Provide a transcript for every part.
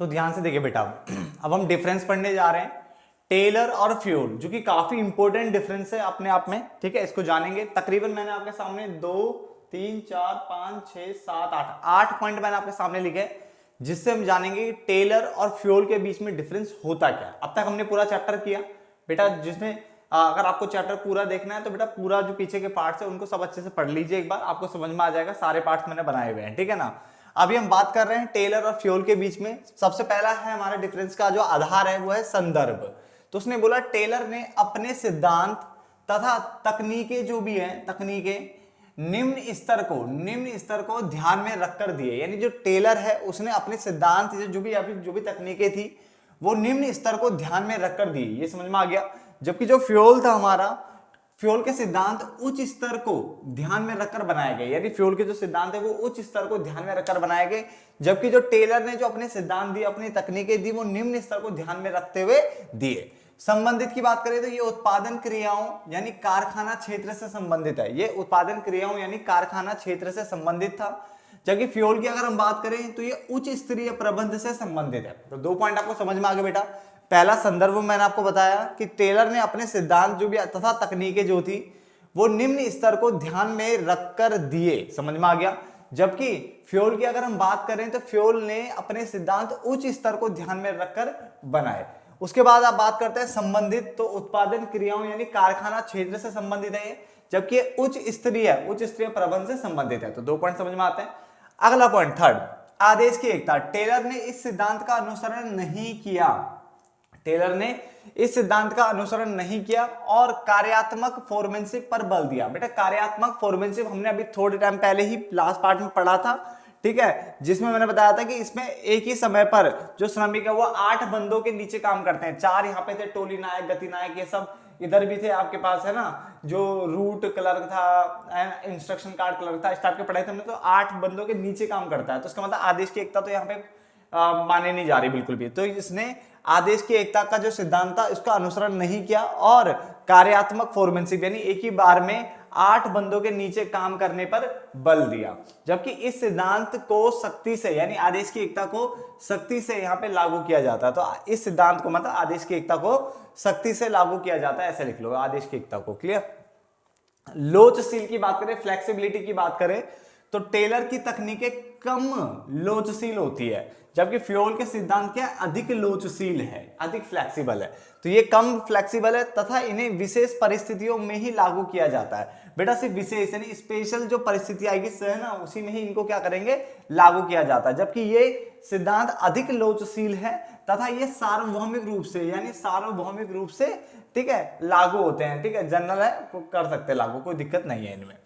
तो ध्यान से देखिए बेटा, अब हम डिफरेंस पढ़ने जा रहे हैं टेलर और फ्यूल, जो कि काफी इंपॉर्टेंट डिफरेंस है अपने आप में। ठीक है, इसको जानेंगे। तकरीबन मैंने आपके सामने 2 3 4 5 6 7 8 पॉइंट मैंने आपके सामने लिखे, जिससे हम जानेंगे टेलर और फ्यूल के बीच में डिफरेंस होता क्या है। अब तक हमने पूरा चैप्टर किया बेटा, जिसमें अगर आपको चैप्टर पूरा देखना है तो बेटा पूरा जो पीछे के पार्ट्स है उनको सब अच्छे से पढ़ लीजिए एक बार, आपको समझ में आ जाएगा। सारे पार्ट्स मैंने बनाए हुए हैं, ठीक है ना। अभी हम बात कर रहे हैं टेलर और फ्यूल के बीच में। सबसे पहला है हमारे डिफरेंस का जो आधार है वो है संदर्भ। तो उसने बोला टेलर ने अपने सिद्धांत तथा तकनीकें जो भी हैं, तकनीकें निम्न स्तर को ध्यान में रखकर दिए। यानी जो टेलर है उसने अपने सिद्धांत जो भी तकनीकें थी वो निम्न स्तर को ध्यान में रखकर दी। ये समझ में आ गया। जबकि जो फ्यूल था हमारा, फ्यूल के सिद्धांत उच्च स्तर को ध्यान में रखकर बनाए गए। यानी फ्यूल के जो सिद्धांत है वो उच्च स्तर को ध्यान में रखकर बनाए गए, जबकि जो टेलर ने जो अपने सिद्धांत दिए, अपनी तकनीकें दी, वो निम्न स्तर को ध्यान में रखते हुए दिए। संबंधित की बात करें तो ये उत्पादन क्रियाओं यानी कारखाना क्षेत्र से संबंधित है। ये उत्पादन क्रियाओं यानी कारखाना क्षेत्र से संबंधित था। जबकि फ्यूल की अगर हम बात करें तो ये उच्च स्तरीय प्रबंध से संबंधित है। तो 2 पॉइंट आपको समझ में आ गए बेटा। पहला संदर्भ मैंने आपको बताया कि टेलर ने अपने सिद्धांत जो भी तथा तकनीकें जो थी वो निम्न स्तर को ध्यान में रखकर दिए, समझ में आ गया। जबकि फ्यूल की अगर हम बात करें तो फ्यूल ने अपने सिद्धांत उच्च स्तर को ध्यान में रखकर बनाए। उसके बाद आप बात करते हैं संबंधित, तो उत्पादन क्रियाओं यानी कारखाना क्षेत्र से संबंधित है, जबकि उच्च स्तरीय प्रबंध से संबंधित है। तो 2 पॉइंट समझ में आते हैं। अगला पॉइंट थर्ड, आदेश की एकता। टेलर ने इस सिद्धांत का अनुसरण नहीं किया। टेलर ने इस सिद्धांत का अनुसरण नहीं किया और कार्यात्मक फोरमेनशिप पर बल दिया। बेटा कार्यात्मक फोरमेनशिप हमने अभी थोड़े टाइम पहले ही लास्ट पार्ट में पढ़ा था, ठीक है, जिसमें मैंने बताया था कि इसमें एक ही समय पर जो श्रमिक है वो 8 बंदों के नीचे काम करते हैं। 4 यहाँ पे थे, टोली नायक, गति नायक, ये सब इधर भी थे आपके पास, है ना, जो रूट क्लर्क था, इंस्ट्रक्शन कार्ड क्लर्क था, इस टाइप के पढ़ाई थे हमने। तो 8 बंदों के नीचे काम करता है। तो इसका मतलब आदेश की एकता तो यहाँ पे माने नहीं जा रही बिल्कुल भी। तो इसने आदेश की एकता का जो सिद्धांत था उसका अनुसरण नहीं किया और कार्यात्मक फोरमेनशिप यानी एक ही बार में 8 बंदों के नीचे काम करने पर बल दिया। जबकि इस सिद्धांत को सख्ती से यानी आदेश की एकता को सख्ती से यहाँ पे लागू किया जाता है। तो इस सिद्धांत को मतलब आदेश की एकता को सख्ती से लागू किया जाता है, ऐसे लिख लो आदेश की एकता को। क्लियर। लोचशील की बात करें, फ्लेक्सिबिलिटी की बात करें तो टेलर की तकनीकें कम लोचशील होती है, जबकि फ्यूल के सिद्धांत क्या अधिक लोचशील है, अधिक फ्लेक्सिबल है। तो ये कम फ्लेक्सिबल है तथा इन्हें विशेष परिस्थितियों में ही लागू किया जाता है। बेटा सिर्फ विशेष यानी स्पेशल जो परिस्थिति आएगी है ना, उसी में ही इनको क्या करेंगे, लागू किया जाता है। जबकि ये सिद्धांत अधिक लोचशील है तथा ये सार्वभौमिक रूप से यानी सार्वभौमिक रूप से, ठीक है, लागू होते हैं। ठीक है, जनरल है, कर सकते हैं लागू, कोई दिक्कत नहीं है इनमें।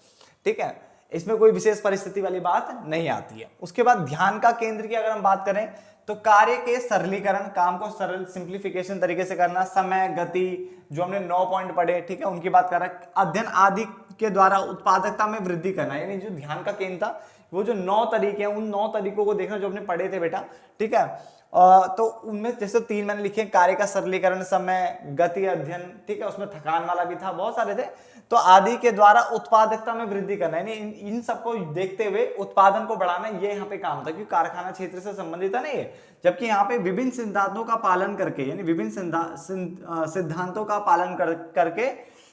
ठीक है, इसमें कोई विशेष परिस्थिति वाली बात नहीं आती है। उसके बाद ध्यान का केंद्र की अगर हम बात करें तो कार्य के सरलीकरण, काम को सरल सिंप्लीफिकेशन तरीके से करना, समय, गति, जो हमने 9 पॉइंट पढ़े, ठीक है, उनकी बात कर रहे हैं। अध्ययन आदि के द्वारा उत्पादकता में वृद्धि करना, यानी जो ध्यान का केंद्र था वो जो 9 तरीके हैं, उन 9 तरीकों को देखना जो हमने पढ़े थे बेटा। ठीक है, तो उनमें जैसे 3 मैंने लिखे, कार्य का सरलीकरण, समय, गति, अध्ययन, ठीक है, उसमें थकान वाला भी था, बहुत सारे थे। तो आदि के द्वारा उत्पादकता में वृद्धि करना, यानी इन सबको देखते हुए उत्पादन को बढ़ाना, ये यहाँ पे काम था, क्योंकि कारखाना क्षेत्र से संबंधित है ना ये। जबकि यहाँ पे विभिन्न सिद्धांतों का पालन करके, यानी विभिन्न सिद्धांतों का पालन करके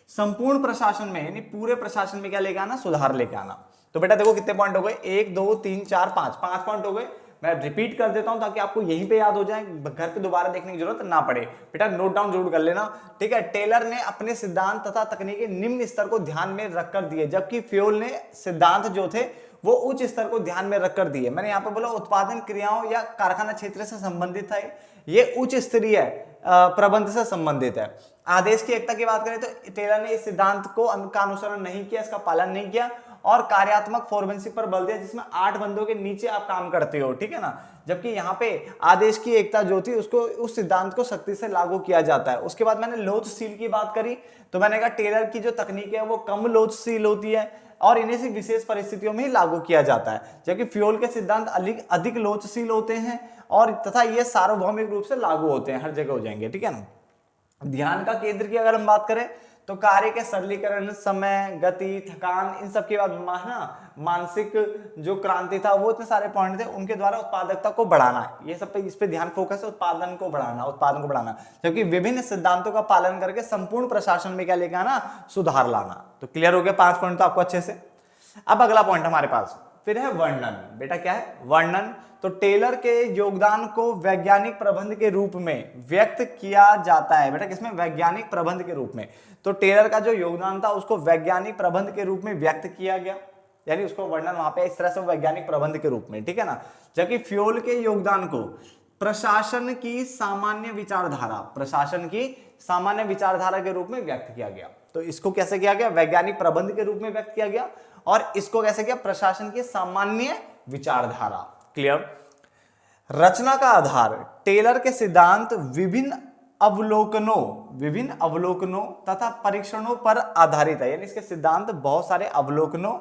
संपूर्ण प्रशासन में यानी पूरे प्रशासन में क्या लेके आना, सुधार लेके आना। तो बेटा देखो कितने पॉइंट हो गए, 1 2 3 4 5 पॉइंट हो गए। मैं रिपीट कर देता हूं ताकि आपको यहीं पे याद हो जाए, घर पे दोबारा देखने की जरूरत ना पड़े। बेटा नोट डाउन जरूर कर लेना। ठीक है, टेलर ने अपने सिद्धांत तथा तकनीकी निम्न स्तर को ध्यान में रखकर दिए, जबकि फ्यूल ने सिद्धांत जो थे वो उच्च स्तर को ध्यान में रखकर दिए। मैंने यहाँ पे बोला उत्पादन क्रियाओं या कारखाना क्षेत्र से संबंधित है, ये उच्च स्तरीय प्रबंध से संबंधित है। आदेश की एकता की बात करें तो टेलर ने इस सिद्धांत को का अनुसरण नहीं किया, इसका पालन नहीं किया और कार्यात्मक फोरमेनशिप पर बल दिया, जिसमें 8 बंदों के नीचे आप काम करते हो। ठीक है ना, जबकि यहाँ पे आदेश की एकता जो थी उसको, उस सिद्धांत को सख्ती से लागू किया जाता है। उसके बाद मैंने लोचशील की बात करी तो मैंने कहा टेलर की जो तकनीक है वो कम लोचशील होती है और इन्हें सिर्फ विशेष परिस्थितियों में ही लागू किया जाता है, जबकि फ्यूल के सिद्धांत अधिक लोचशील होते हैं और तथा ये सार्वभौमिक रूप से लागू होते हैं, हर जगह हो जाएंगे। ठीक है ना। ध्यान का केंद्र की अगर हम बात करें तो कार्य के सरलीकरण, समय, गति, थकान, इन सब के बाद मानसिक जो क्रांति था, वो इतने सारे पॉइंट थे, उनके द्वारा उत्पादकता को बढ़ाना, ये सब पे इस पे ध्यान फोकस है, उत्पादन को बढ़ाना, जबकि विभिन्न सिद्धांतों का पालन करके संपूर्ण प्रशासन में क्या लेके आना, सुधार लाना। तो क्लियर हो गया 5 पॉइंट तो आपको अच्छे से। अब अगला पॉइंट हमारे पास फिर है वर्णन। बेटा क्या है? वर्णन। तो टेलर के योगदान को वैज्ञानिक प्रबंध के रूप में व्यक्त किया जाता है। बेटा किसमें? वैज्ञानिक प्रबंध के रूप में। तो टेलर का जो योगदान था उसको वैज्ञानिक प्रबंध के रूप में व्यक्त किया गया, यानी उसको वर्णन वहां पे इस तरह से वैज्ञानिक प्रबंध के रूप में, ठीक है ना। जबकि फ्योल के योगदान को प्रशासन की सामान्य विचारधारा के रूप में व्यक्त किया गया। तो इसको कैसे किया गया? वैज्ञानिक प्रबंध के रूप में व्यक्त किया गया, और इसको कैसे किया? प्रशासन की सामान्य विचारधारा। क्लियर। रचना का आधार टेलर के सिद्धांत विभिन्न अवलोकनों तथा परीक्षणों पर आधारित है, यानी इसके सिद्धांत बहुत सारे अवलोकनों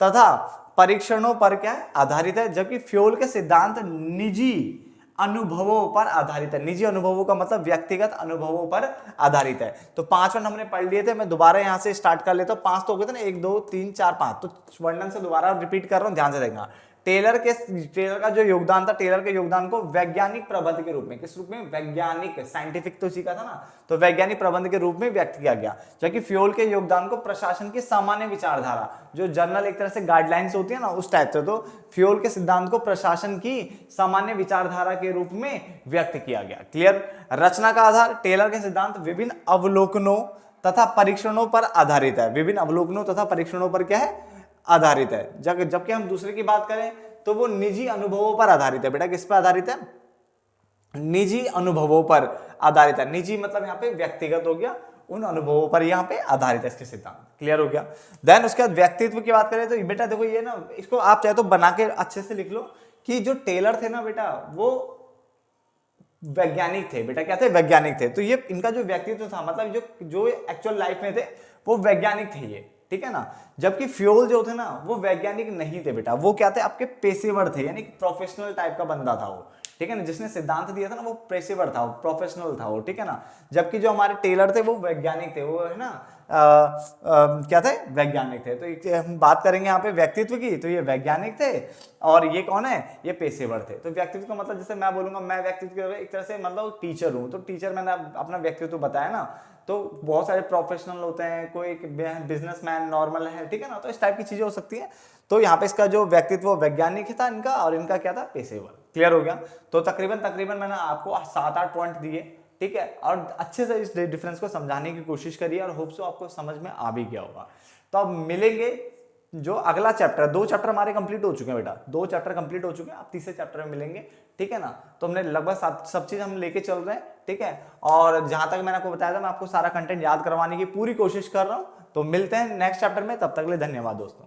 तथा परीक्षणों पर क्या है? आधारित है। जबकि फ्योल के सिद्धांत निजी अनुभवों पर आधारित है। निजी अनुभवों का मतलब व्यक्तिगत अनुभवों पर आधारित है। तो 5 पॉइंट हमने पढ़ लिए थे, मैं दोबारा यहां से स्टार्ट कर लेता हूं। 5 तो हो गए थे ना, 1 2 3 4 5, तो वर्णन से दोबारा रिपीट कर रहा हूं, ध्यान से देखना। टेलर का जो योगदान था, टेलर के योगदान को वैज्ञानिक प्रबंध के रूप में, किस रूप में? वैज्ञानिक, साइंटिफिक तो सीखा था ना, तो वैज्ञानिक प्रबंध के रूप में व्यक्त किया गया। जबकि फ्योल के योगदान को प्रशासन की सामान्य विचारधारा, जो जर्नल एक तरह से गाइडलाइंस होती है ना, उस टाइप से, तो फ्योल के सिद्धांत को प्रशासन की सामान्य विचारधारा के रूप में व्यक्त किया गया। क्लियर। रचना का आधार टेलर के सिद्धांत विभिन्न अवलोकनों तथा परीक्षणों पर आधारित है। विभिन्न अवलोकनों तथा परीक्षणों पर क्या है? आधारित है। जबकि हम दूसरे की बात करें तो वो निजी अनुभवों पर आधारित है। बेटा किस पर आधारित है? निजी अनुभवों पर आधारित है। निजी मतलब यहाँ पे व्यक्तिगत हो गया, उन अनुभवों पर यहाँ पे आधारित है इसके सिद्धांत। क्लियर हो गया। देन उसके बाद व्यक्तित्व की बात करें तो बेटा देखो ये ना, इसको आप चाहे तो बना के अच्छे से लिख लो कि जो टेलर थे ना बेटा, वो वैज्ञानिक थे। बेटा क्या थे? वैज्ञानिक थे। तो ये इनका जो व्यक्तित्व था, मतलब जो एक्चुअल लाइफ में थे, वो वैज्ञानिक थे ये, ठीक है ना। जबकि फ्योल जो थे ना, वो वैज्ञानिक नहीं थे बेटा, वो क्या थे? आपके पेशेवर थे, यानी प्रोफेशनल टाइप का बंदा था वो, ठीक है ना। जिसने सिद्धांत दिया था ना, वो पेशेवर था, वो प्रोफेशनल था वो, ठीक है ना। जबकि जो हमारे टेलर थे वो वैज्ञानिक थे, वो है ना क्या थे? वैज्ञानिक थे। तो हम बात करेंगे यहाँ पे व्यक्तित्व की, तो ये वैज्ञानिक थे, और ये कौन है? ये पेशेवर थे। तो व्यक्तित्व का मतलब, जैसे मैं बोलूंगा मैं व्यक्तित्व एक तरह से मतलब टीचर हूँ, तो टीचर मैंने अपना व्यक्तित्व बताया ना, तो बहुत सारे प्रोफेशनल होते हैं, कोई बिजनेसमैन नॉर्मल है, ठीक है ना। तो इस टाइप की चीजें हो सकती हैं। तो यहाँ पे इसका जो व्यक्तित्व वैज्ञानिक था इनका, और इनका क्या था? पेशेवर। क्लियर हो गया। तो तकरीबन मैंने आपको 7-8 पॉइंट दिए, ठीक है, और अच्छे से इस डिफरेंस को समझाने की कोशिश करिए, और होप सो आपको समझ में आ भी गया होगा। तो अब मिलेंगे जो अगला चैप्टर, 2 चैप्टर हमारे कंप्लीट हो चुके हैं बेटा, 2 चैप्टर कंप्लीट हो चुके हैं, आप तीसरे चैप्टर में मिलेंगे, ठीक है ना। तो हमने लगभग सब चीज हम लेके चल रहे हैं, ठीक है। और जहां तक मैंने आपको बताया था, मैं आपको सारा कंटेंट याद करवाने की पूरी कोशिश कर रहा हूं। तो मिलते हैं नेक्स्ट चैप्टर में, तब तक के लिए धन्यवाद दोस्तों।